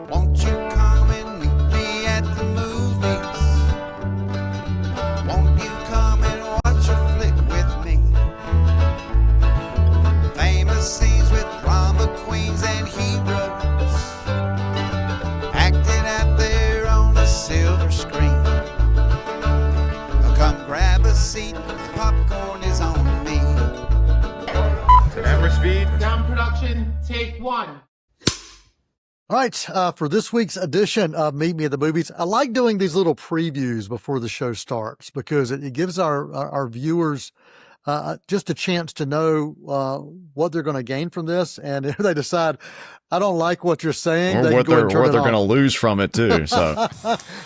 Won't you come and meet me at the movies? Won't you come and watch a flick with me? Famous scenes with drama queens and heroes acting out there on a silver screen. Come grab a seat, the popcorn is on me. Camera speed. Sound production, take one. All right, for this week's edition of Meet Me at the Movies, I like doing these little previews before the show starts because it gives our viewers just a chance to know what they're going to gain from this. And if they decide, I don't like what you're saying, or they what can go and turn they're it going to off. lose from it too. So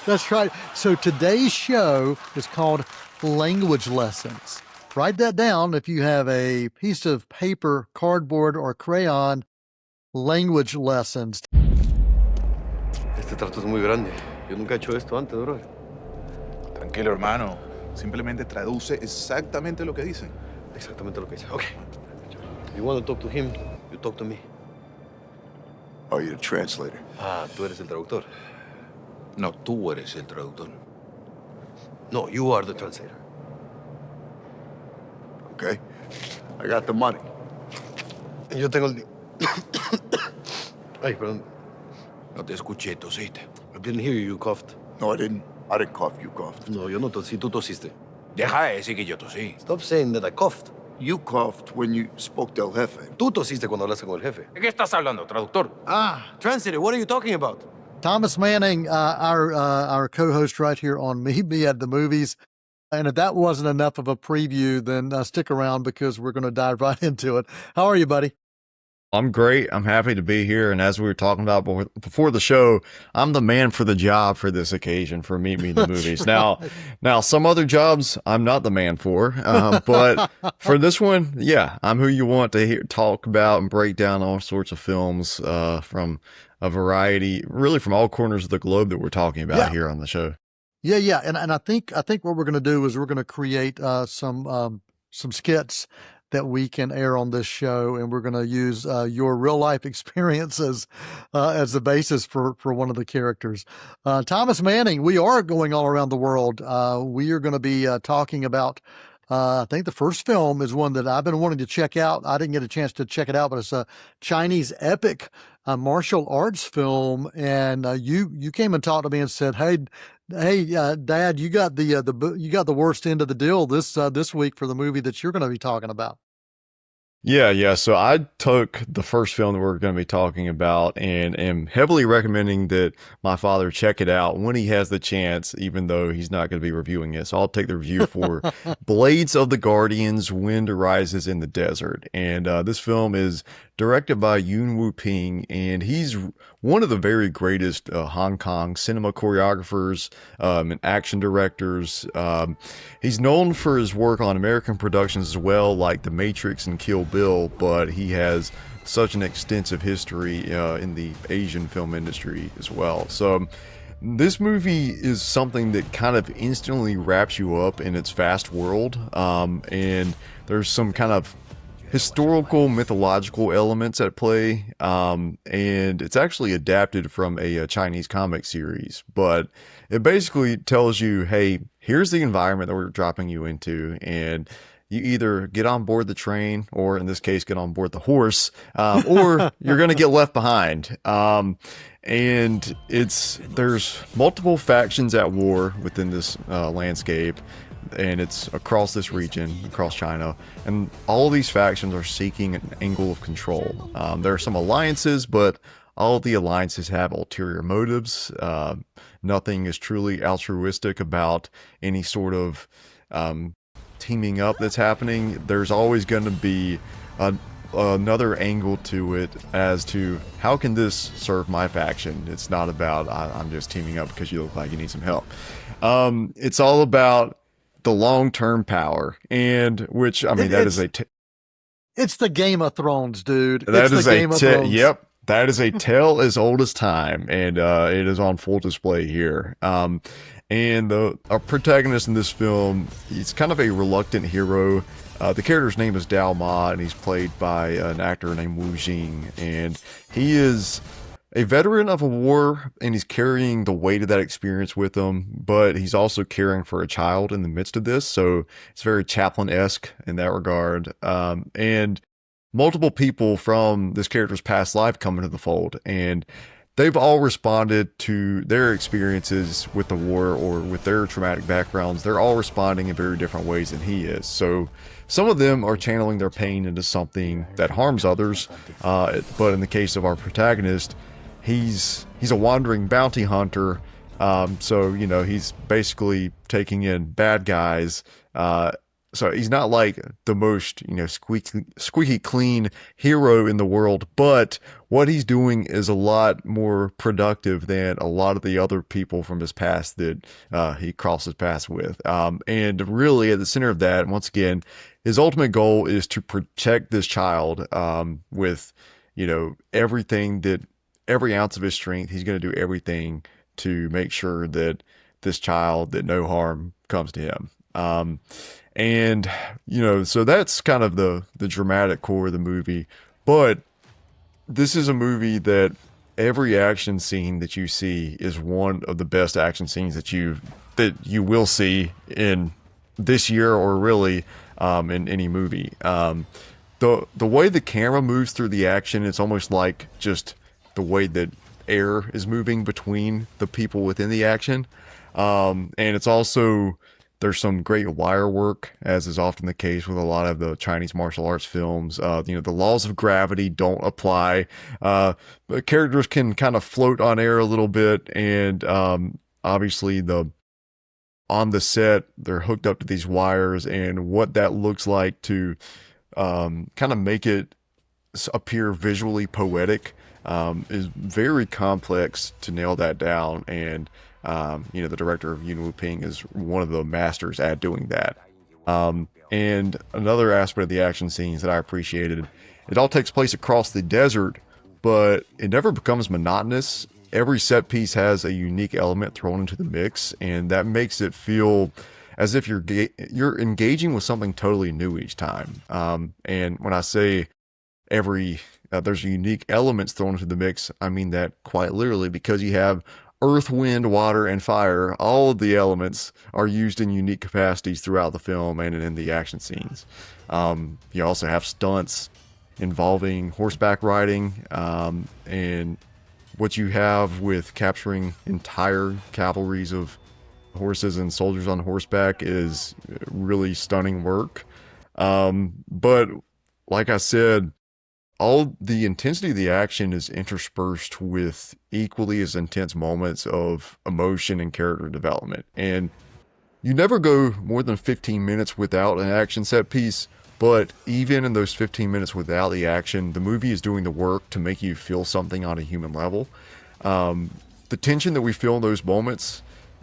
That's right. So today's show is called Language Lessons. Write that down if you have a piece of paper, cardboard, or crayon. Language Lessons. Este trato es muy grande. Yo nunca he hecho esto antes, bro. Tranquilo, hermano. Simplemente traduce exactamente lo que dicen. Exactamente lo que dice. Okay. You want to talk to him, you talk to me. Oh, you're the translator. Ah, tú eres el traductor. No, tú eres el traductor. No, you are the translator. Okay. I got the money. Yo tengo el... Ay, perdón. No te escuché, tosiste. I didn't hear you, you coughed. No, I didn't. I didn't cough, you coughed. No, yo no tosí, tú tosiste. Deja de decir que yo tosí. Stop saying that I coughed. You coughed when you spoke del jefe. Tú tosiste cuando hablaste con el jefe. ¿De qué estás hablando, traductor? Ah, translator, what are you talking about? Thomas Manning, our co-host right here on Meet Me at the Movies. And if that wasn't enough of a preview, then stick around because we're going to dive right into it. How are you, buddy? I'm great. I'm happy to be here. And as we were talking about before the show, I'm the man for the job for this occasion for Meet Me in the Movies. Right. Now, some other jobs I'm not the man for, but for this one, yeah, I'm who you want to talk about and break down all sorts of films from a variety, really from all corners of the globe that we're talking about here on the show. Yeah. And I think what we're going to do is we're going to create some skits that we can air on this show, and we're going to use your real life experiences as the basis for one of the characters. Thomas Manning, we are going all around the world. We are going to be talking about, I think the first film is one that I've been wanting to check out. I didn't get a chance to check it out, but it's a Chinese epic martial arts film. And you came and talked to me and said, Hey, Dad, you got the worst end of the deal this week for the movie that you're going to be talking about. Yeah. So I took the first film that we're going to be talking about and am heavily recommending that my father check it out when he has the chance, even though he's not going to be reviewing it. So I'll take the review for Blades of the Guardians, Wind Rises in the Desert. And this film is directed by Yuen Wu-ping, and he's one of the very greatest Hong Kong cinema choreographers and action directors. He's known for his work on American productions as well, like The Matrix and Kill Bill, but he has such an extensive history in the Asian film industry as well. So this movie is something that kind of instantly wraps you up in its vast world, and there's some kind of historical, mythological elements at play, and it's actually adapted from a Chinese comic series, but it basically tells you, hey, here's the environment that we're dropping you into, and you either get on board the train, or in this case, get on board the horse, or you're going to get left behind. And there's multiple factions at war within this landscape, and it's across this region, across China, and all of these factions are seeking an angle of control. There are some alliances, but all of the alliances have ulterior motives. Nothing is truly altruistic about any sort of teaming up that's happening. There's always going to be another angle to it as to how can this serve my faction. It's not about I'm just teaming up because you look like you need some help. It's all about the long-term power, and which, I mean, it's the Game of Thrones, dude. That is Game of Thrones. Yep. That is a tale as old as time, and it is on full display here. And our protagonist in this film, he's kind of a reluctant hero. The character's name is Dao Ma, and he's played by an actor named Wu Jing, and he is a veteran of a war, and he's carrying the weight of that experience with him, but he's also caring for a child in the midst of this. So it's very Chaplin-esque in that regard. And multiple people from this character's past life come into the fold, and they've all responded to their experiences with the war or with their traumatic backgrounds. They're all responding in very different ways than he is. So some of them are channeling their pain into something that harms others. But in the case of our protagonist, he's a wandering bounty hunter. So, you know, he's basically taking in bad guys. So he's not like the most, you know, squeaky clean hero in the world, but what he's doing is a lot more productive than a lot of the other people from his past that he crosses paths with. And really at the center of that, once again, his ultimate goal is to protect this child with, you know, every ounce of his strength. He's going to do everything to make sure that this child, that no harm comes to him. And, you know, so that's kind of the dramatic core of the movie. But this is a movie that every action scene that you see is one of the best action scenes that you will see in this year, or really in any movie. The way the camera moves through the action, it's almost like just the way that air is moving between the people within the action. And it's also, there's some great wire work, as is often the case with a lot of the Chinese martial arts films. You know, the laws of gravity don't apply. Characters can kind of float on air a little bit, and obviously on the set, they're hooked up to these wires, and what that looks like to kind of make it appear visually poetic is very complex to nail that down. And you know, the director of Yuen Wu-ping is one of the masters at doing that. And another aspect of the action scenes that I appreciated, it all takes place across the desert, but it never becomes monotonous. Every set piece has a unique element thrown into the mix, and that makes it feel as if you're engaging with something totally new each time. And when I say there's unique elements thrown into the mix, I mean that quite literally, because you have earth, wind, water, and fire. All of the elements are used in unique capacities throughout the film and in the action scenes. You also have stunts involving horseback riding, and what you have with capturing entire cavalries of horses and soldiers on horseback is really stunning work. But like I said, all the intensity of the action is interspersed with equally as intense moments of emotion and character development. And you never go more than 15 minutes without an action set piece, but even in those 15 minutes without the action, the movie is doing the work to make you feel something on a human level. The tension that we feel in those moments,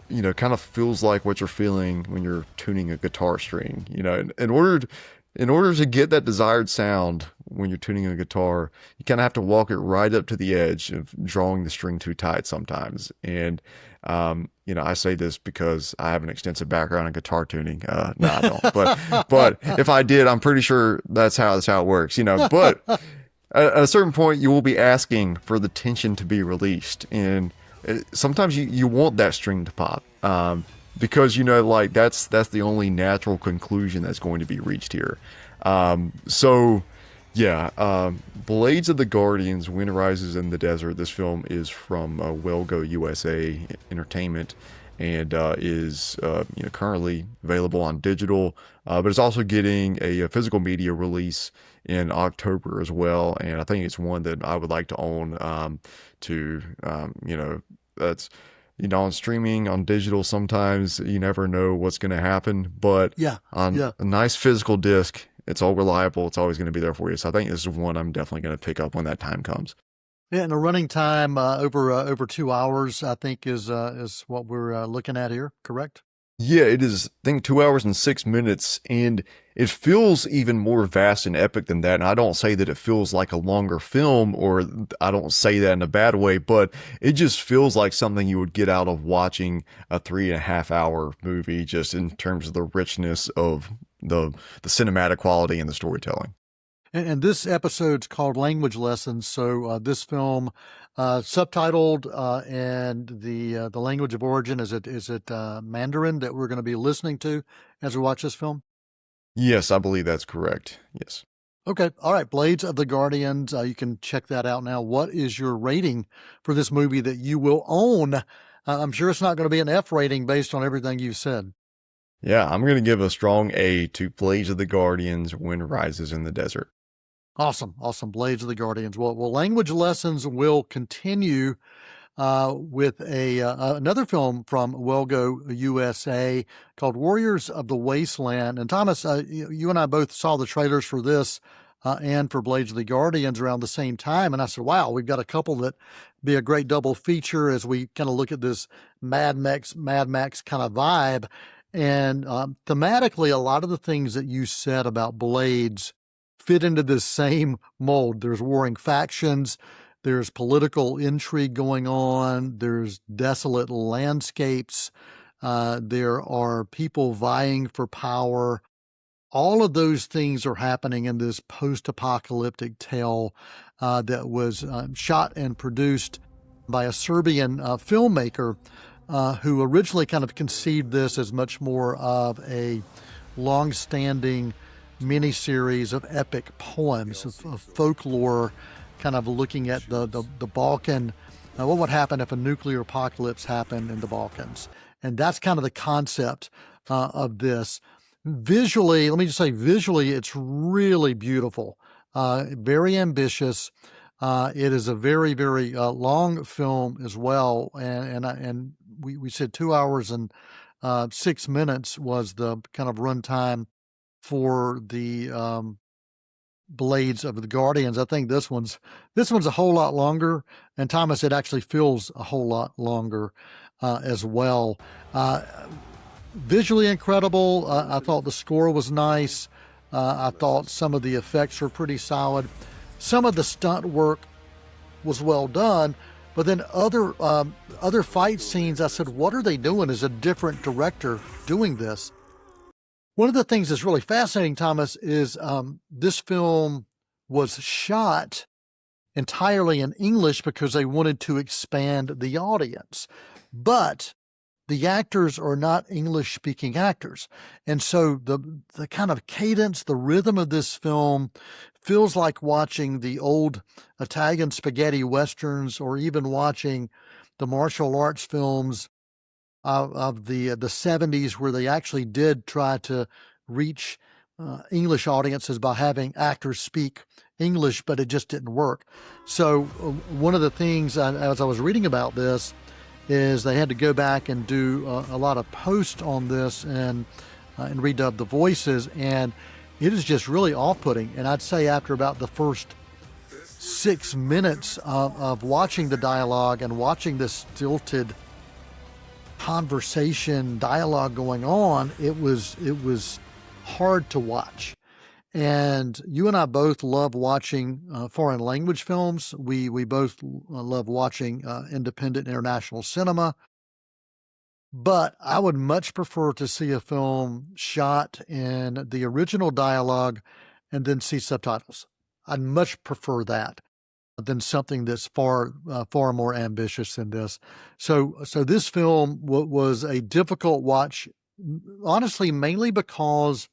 you know, kind of feels like what you're feeling when you're tuning a guitar string. You know, in order to get that desired sound when you're tuning a guitar, you kind of have to walk it right up to the edge of drawing the string too tight sometimes. And, you know, I say this because I have an extensive background in guitar tuning. No, I don't. But if I did, I'm pretty sure that's how it works, you know. But at a certain point, you will be asking for the tension to be released. And sometimes you want that string to pop. Because, you know, like that's the only natural conclusion that's going to be reached here. So yeah, Blades of the Guardians, Wind Rises in the Desert. This film is from Wellgo USA Entertainment, and is you know, currently available on digital, but it's also getting a physical media release in October as well. And I think it's one that I would like to own. You know, that's, you know, on streaming, on digital, sometimes you never know what's going to happen, but on a nice physical disc, it's all reliable. It's always going to be there for you. So I think this is one I'm definitely going to pick up when that time comes. Yeah, and a running time over 2 hours, I think, is what we're looking at here. Correct? Yeah, it is, I think, 2 hours and 6 minutes, and it feels even more vast and epic than that. And I don't say that it feels like a longer film, or I don't say that in a bad way, but it just feels like something you would get out of watching a 3.5 hour movie, just in terms of the richness of the cinematic quality and the storytelling. And this episode's called Language Lessons. So this film, subtitled, and the language of origin, is it Mandarin that we're going to be listening to as we watch this film? Yes, I believe that's correct. Yes. Okay. All right. Blades of the Guardians. You can check that out now. What is your rating for this movie that you will own? I'm sure it's not going to be an F rating based on everything you've said. Yeah, I'm going to give a strong A to Blades of the Guardians, Wind Rises in the Desert. Awesome. Awesome. Blades of the Guardians. Well, Language Lessons will continue with another film from Welgo USA called Warriors of the Wasteland. And Thomas, you and I both saw the trailers for this and for Blades of the Guardians around the same time. And I said, wow, we've got a couple that be a great double feature as we kind of look at this Mad Max kind of vibe. And thematically, a lot of the things that you said about Blades fit into this same mold. There's warring factions. There's political intrigue going on. There's desolate landscapes. There are people vying for power. All of those things are happening in this post-apocalyptic tale that was shot and produced by a Serbian filmmaker who originally kind of conceived this as much more of a long-standing miniseries of epic poems, of folklore, kind of looking at the Balkan, what would happen if a nuclear apocalypse happened in the Balkans. And that's kind of the concept of this. Visually, let me just say, visually, it's really beautiful, very ambitious. It is a very, very long film as well. And we said 2 hours and 6 minutes was the kind of runtime for the Blades of the Guardians. I think this one's a whole lot longer, and Thomas, it actually feels a whole lot longer as well. Visually incredible. I thought the score was nice. I thought some of the effects were pretty solid. Some of the stunt work was well done, but then other fight scenes, I said, what are they doing? Is a different director doing this? One of the things that's really fascinating, Thomas, is this film was shot entirely in English because they wanted to expand the audience. But the actors are not English-speaking actors. And so the kind of cadence, the rhythm of this film feels like watching the old Italian spaghetti westerns, or even watching the martial arts films of the 70s, where they actually did try to reach English audiences by having actors speak English, but it just didn't work. So one of the things, as I was reading about this, is they had to go back and do a lot of post on this and redub the voices, and it is just really off-putting. And I'd say after about the first 6 minutes of watching the dialogue and watching this stilted conversation dialogue going on, it was hard to watch. And you and I both love watching foreign language films. We both love watching independent international cinema. But I would much prefer to see a film shot in the original dialogue and then see subtitles. I'd much prefer that than something that's far more ambitious than this. So this film was a difficult watch, honestly, mainly because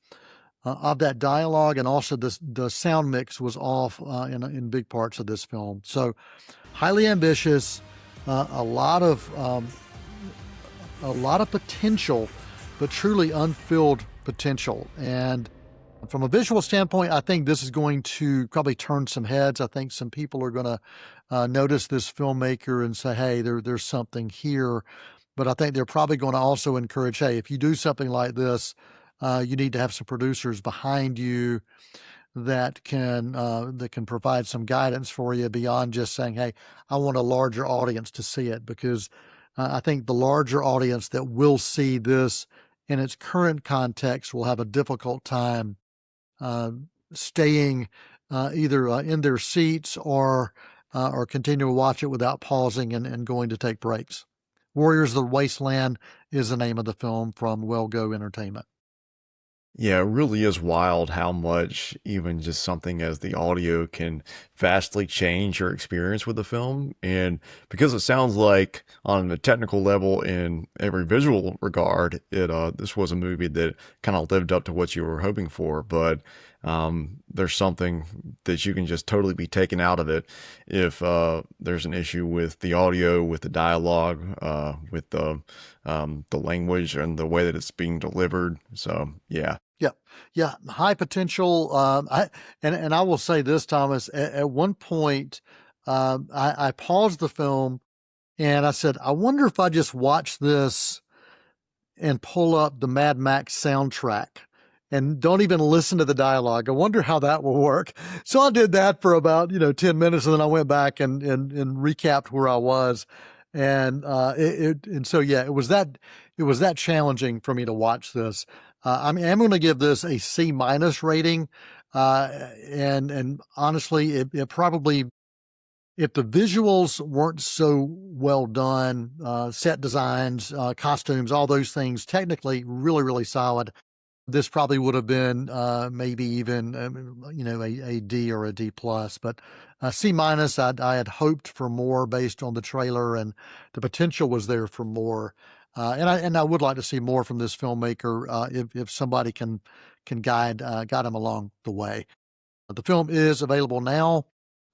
of that dialogue, and also the sound mix was off in big parts of this film. So highly ambitious, a lot of potential, but truly unfilled potential. And from a visual standpoint, I think this is going to probably turn some heads. I think some people are going to notice this filmmaker and say, hey, there's something here. But I think they're probably going to also encourage, hey, if you do something like this, you need to have some producers behind you that can provide some guidance for you beyond just saying, hey, I want a larger audience to see it. Because I think the larger audience that will see this in its current context will have a difficult time staying either in their seats or continue to watch it without pausing and going to take breaks. Warriors of the Wasteland is the name of the film from Well Go Entertainment. Yeah, it really is wild how much even just something as the audio can vastly change your experience with the film. And because it sounds like on a technical level in every visual regard, this was a movie that kind of lived up to what you were hoping for. But there's something that you can just totally be taken out of it if there's an issue with the audio, with the dialogue, with the language and the way that it's being delivered. So yeah. Yeah, yeah, high potential. And I will say this, Thomas. At one point, I paused the film and I said, I wonder if I just watch this and pull up the Mad Max soundtrack and don't even listen to the dialogue. I wonder how that will work. So I did that for about 10 minutes, and then I went back and recapped where I was. And and so yeah, it was that challenging for me to watch this. I'm going to give this a C minus rating. And honestly, it probably, if the visuals weren't so well done, set designs, costumes, all those things, technically really, really solid, this probably would have been maybe even a D or a D plus. But C minus, I had hoped for more based on the trailer, and the potential was there for more. And I would like to see more from this filmmaker if somebody can guide him along the way. The film is available now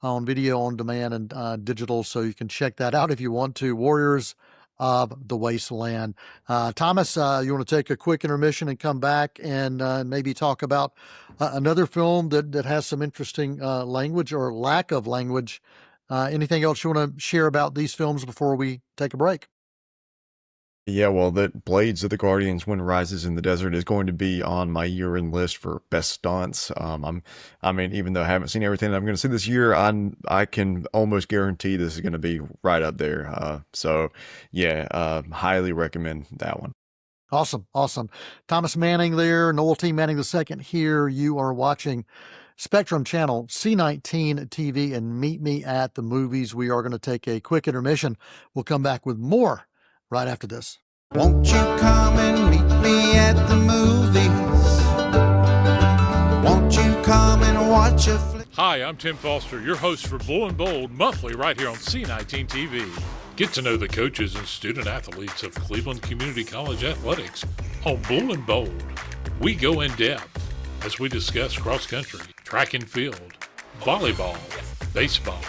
on video on demand and digital, so you can check that out if you want to. Warriors of the Wasteland. Thomas, you want to take a quick intermission and come back and maybe talk about another film that has some interesting language or lack of language. Anything else you want to share about these films before we take a break? Yeah, well, the Blades of the Guardians Wind Rises in the Desert is going to be on my year-end list for best stunts. I mean, even though I haven't seen everything that I'm going to see this year, I can almost guarantee this is going to be right up there. So yeah, highly recommend that one. Awesome. Awesome. Thomas Manning there, Noel T. Manning II here. You are watching Spectrum Channel C19 TV and Meet Me at the Movies. We are going to take a quick intermission. We'll come back with more right after this. Won't you come and meet me at the movies? Won't you come and watch a flick? Hi, I'm Tim Foster, your host for Bull and Bold monthly right here on C19 TV. Get to know the coaches and student athletes of Cleveland Community College athletics on Bull and Bold. We go in depth as we discuss cross country, track and field, volleyball, baseball,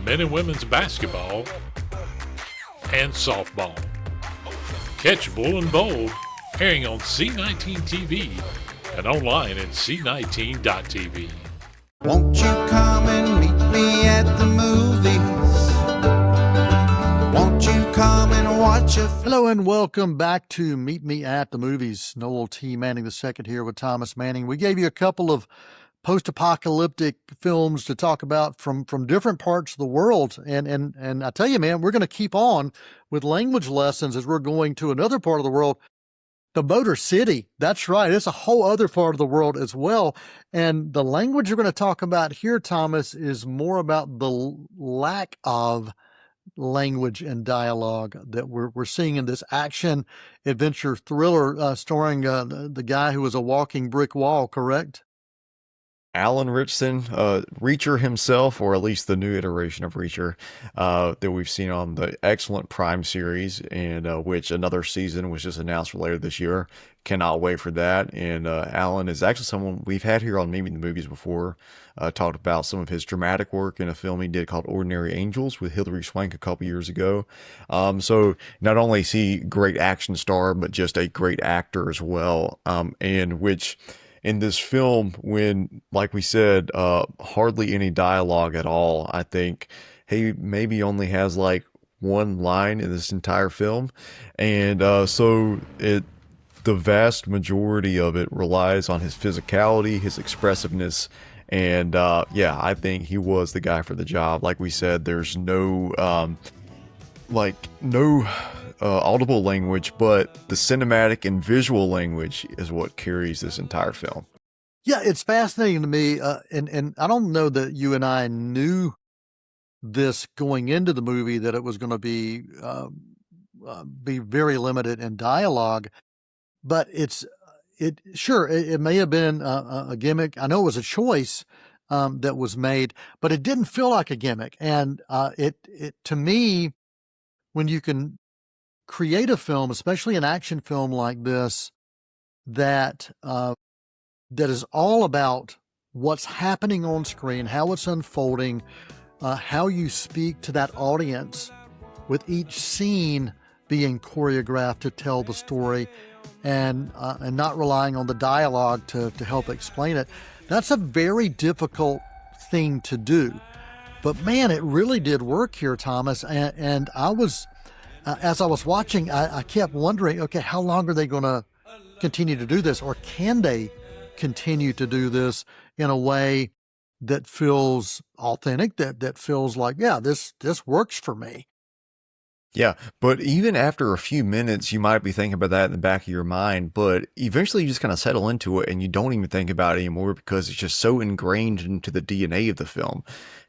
men and women's basketball, and softball. Catch Bull and Bold airing on C19 TV and online at c19.tv. Won't you come and meet me at the movies? Won't you come and watch a flick? Hello and welcome back to Meet Me at the Movies. Noel T. Manning II here with Thomas Manning. We gave you a couple of post-apocalyptic films to talk about from different parts of the world. And I tell you, man, we're going to keep on with language lessons as we're going to another part of the world, the Motor City. That's right. It's a whole other part of the world as well. And the language we're going to talk about here, Thomas, is more about the lack of language and dialogue that we're seeing in this action adventure thriller starring the guy who was a walking brick wall, correct? Alan Ritchson, Reacher himself, or at least the new iteration of Reacher that we've seen on the excellent Prime series, and which another season was just announced for later this year. Cannot wait for that. And Alan is actually someone we've had here on Maybe the Movies before. Talked about some of his dramatic work in a film he did called Ordinary Angels with Hilary Swank a couple years ago. So not only is he a great action star, but just a great actor as well. And which in this film, when, like we said, hardly any dialogue at all, I think he maybe only has like one line in this entire film. And so the vast majority of it relies on his physicality, his expressiveness. And yeah, I think he was the guy for the job. Like we said, there's no audible language, but the cinematic and visual language is what carries this entire film. Yeah, it's fascinating to me. And I don't know that you and I knew this going into the movie, that it was going to be very limited in dialogue, but it's it may have been a gimmick. I know it was a choice that was made, but it didn't feel like a gimmick. And it to me, when you can create a film, especially an action film like this, that that is all about what's happening on screen, how it's unfolding, how you speak to that audience, with each scene being choreographed to tell the story, and not relying on the dialogue to help explain it. That's a very difficult thing to do. But man, it really did work here, Thomas. And I was, as I was watching, I kept wondering, okay, how long are they going to continue to do this? Or can they continue to do this in a way that feels authentic, that feels like, yeah, this works for me? Yeah, but even after a few minutes, you might be thinking about that in the back of your mind, but eventually you just kind of settle into it and you don't even think about it anymore because it's just so ingrained into the DNA of the film.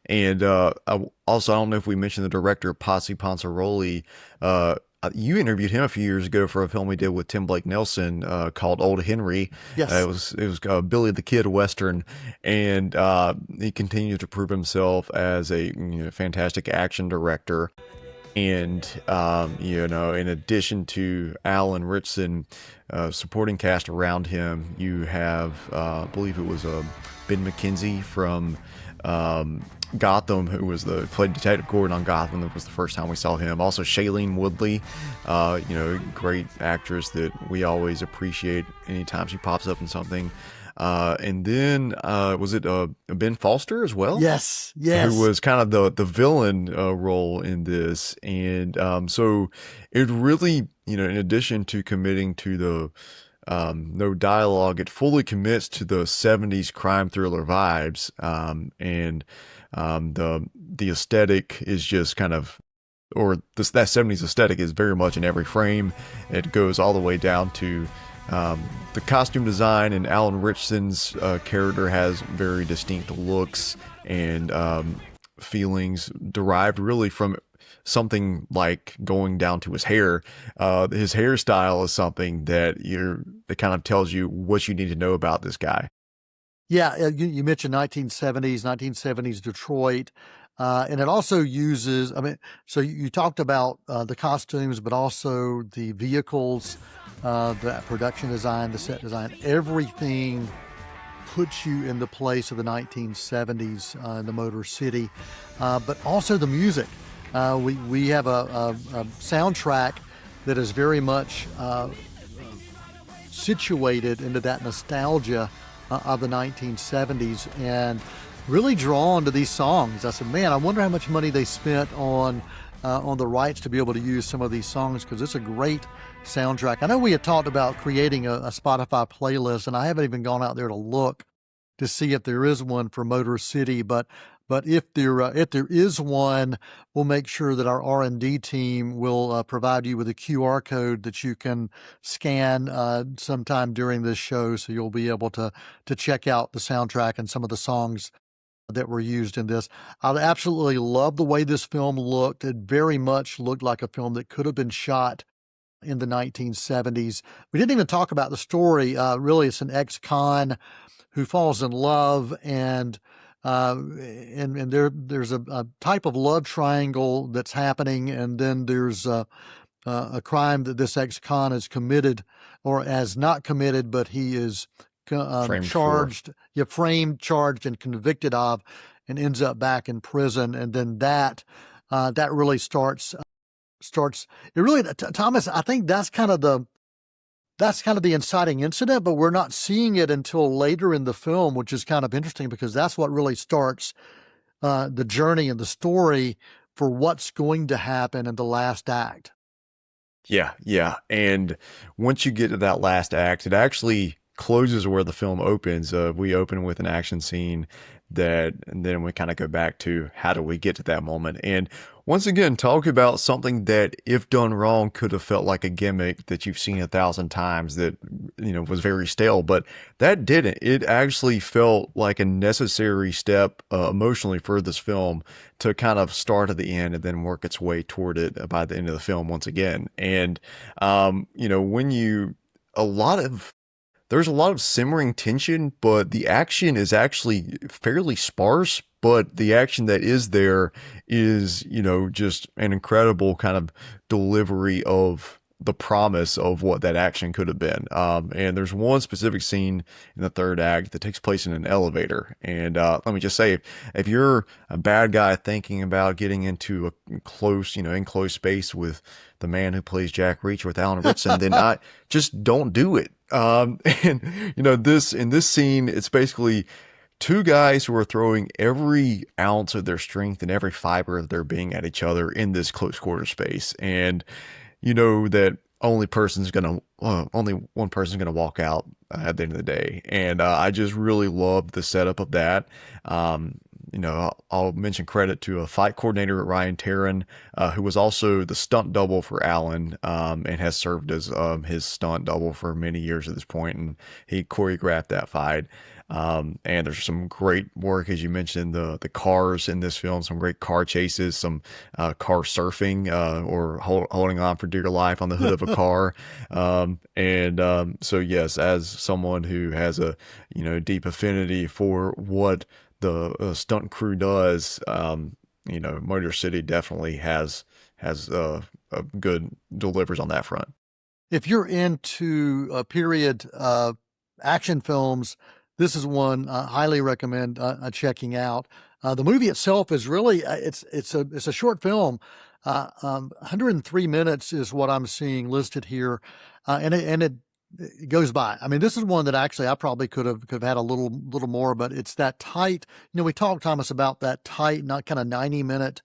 And also, I don't know if we mentioned the director, Posse Ponzaroli. You interviewed him a few years ago for a film we did with Tim Blake Nelson called Old Henry. Yes. It was Billy the Kid Western, and he continues to prove himself as a fantastic action director. And, in addition to Alan Ritchson, supporting cast around him, you have, I believe it was Ben McKenzie from Gotham, who played Detective Gordon on Gotham. That was the first time we saw him. Also, Shailene Woodley, great actress that we always appreciate anytime she pops up in something. And then was it Ben Foster as well? Yes. Who was kind of the villain role in this. And so it really, in addition to committing to the no dialogue, it fully commits to the 70s crime thriller vibes. And the aesthetic is just kind of, or that 70s aesthetic is very much in every frame. It goes all the way down to the costume design, and Alan Ritchson's character has very distinct looks and feelings derived really from something like going down to his hair. His hairstyle is something that kind of tells you what you need to know about this guy. Yeah, you mentioned 1970s Detroit, and it also uses, so you talked about the costumes, but also the vehicles, the production design, the set design, everything puts you in the place of the 1970s in the Motor City, but also the music. We have a soundtrack that is very much situated into that nostalgia of the 1970s, and really drawn to these songs. I said, man, I wonder how much money they spent on the rights to be able to use some of these songs, because it's a great soundtrack. I know we had talked about creating a Spotify playlist, and I haven't even gone out there to look to see if there is one for Motor City, but if there is one, we'll make sure that our R&D team will provide you with a QR code that you can scan sometime during this show, so you'll be able to check out the soundtrack and some of the songs that were used in this. I absolutely love the way this film looked. It very much looked like a film that could have been shot in the 1970s. We didn't even talk about the story. Really, it's an ex-con who falls in love, and there's a type of love triangle that's happening, and then there's a crime that this ex-con has committed, or has not committed, but he is charged, framed, charged, and convicted of, and ends up back in prison. And then that really starts. It really, Thomas, I think that's kind of the inciting incident, but we're not seeing it until later in the film, which is kind of interesting, because that's what really starts the journey and the story for what's going to happen in the last act. Yeah. And once you get to that last act, it actually closes where the film opens. We open with an action scene and then we kind of go back to how do we get to that moment. And once again, talk about something that, if done wrong, could have felt like a gimmick that you've seen 1,000 times that, was very stale, but that didn't. It actually felt like a necessary step emotionally for this film to kind of start at the end and then work its way toward it by the end of the film once again. And, a lot of there's a lot of simmering tension, but the action is actually fairly sparse. But the action that is there is, just an incredible kind of delivery of the promise of what that action could have been. And there's one specific scene in the third act that takes place in an elevator. And let me just say, if you're a bad guy thinking about getting into a close, enclosed space with the man who plays Jack Reacher with Alan Ritson, then I just don't do it. And in this scene, it's basically two guys who are throwing every ounce of their strength and every fiber of their being at each other in this close quarter space. And you know that only one person's gonna walk out at the end of the day. And I just really love the setup of that. I'll mention credit to a fight coordinator, Ryan Taryn, who was also the stunt double for Alan, and has served as his stunt double for many years at this point, and he choreographed that fight. And there's some great work, as you mentioned, the cars in this film, some great car chases, some car surfing, or holding on for dear life on the hood of a car. So yes, as someone who has a deep affinity for what the stunt crew does, Motor City definitely has a good delivers on that front. If you're into period action films, this is one I highly recommend checking out. The movie itself is really it's a short film. 103 minutes is what I'm seeing listed here, and it goes by. I mean, this is one that actually I probably could have had a little more, but it's that tight. We talked, Thomas, about that tight, not kind of 90-minute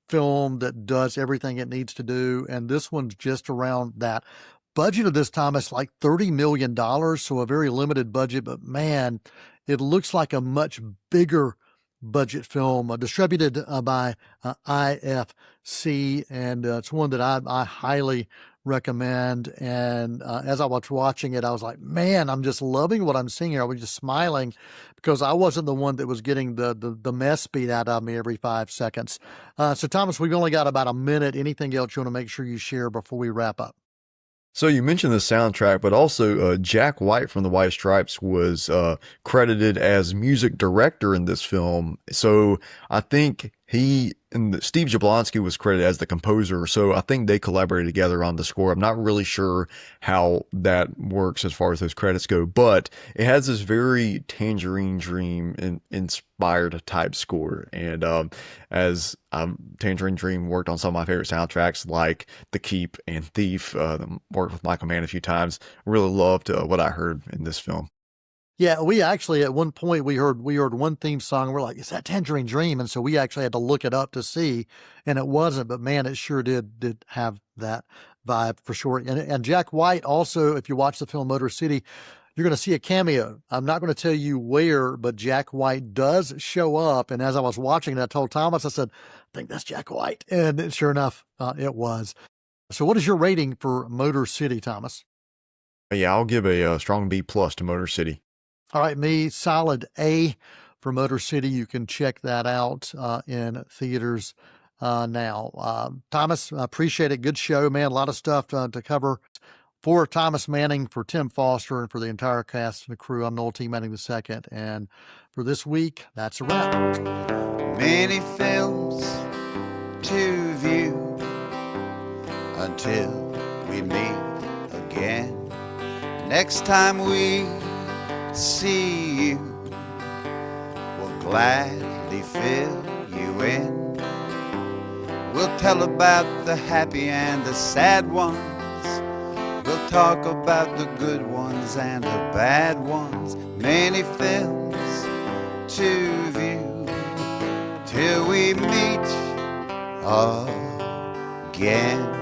film that does everything it needs to do, and this one's just around that. Budget of this, Thomas, like $30 million, so a very limited budget, but man, it looks like a much bigger budget film, distributed by IFC, and it's one that I highly recommend. And as I was watching it, I was like, man, I'm just loving what I'm seeing here. I was just smiling because I wasn't the one that was getting the mess beat out of me every 5 seconds. So, Thomas, we've only got about a minute. Anything else you want to make sure you share before we wrap up? So you mentioned the soundtrack, but also Jack White from the White Stripes was credited as music director in this film. So I think Steve Jablonsky was credited as the composer. So I think they collaborated together on the score. I'm not really sure how that works as far as those credits go, but it has this very Tangerine Dream inspired type score. And as Tangerine Dream worked on some of my favorite soundtracks like The Keep and Thief, worked with Michael Mann a few times. Really loved what I heard in this film. Yeah, we actually at one point we heard one theme song. And we're like, is that Tangerine Dream? And so we actually had to look it up to see, and it wasn't. But man, it sure did have that vibe for sure. And Jack White also, if you watch the film Motor City, you're going to see a cameo. I'm not going to tell you where, but Jack White does show up. And as I was watching it, I told Thomas, I said, I think that's Jack White. And sure enough, it was. So what is your rating for Motor City, Thomas? Yeah, I'll give a strong B+ to Motor City. All right, me, solid A for Motor City. You can check that out in theaters now. Thomas, I appreciate it. Good show, man. A lot of stuff to cover. For Thomas Manning, for Tim Foster, and for the entire cast and the crew, I'm Noel T. Manning II. And for this week, that's a wrap. Many films to view until we meet again. Next time we see you, we'll gladly fill you in. We'll tell about the happy and the sad ones. We'll talk about the good ones and the bad ones. Many films to view till we meet again.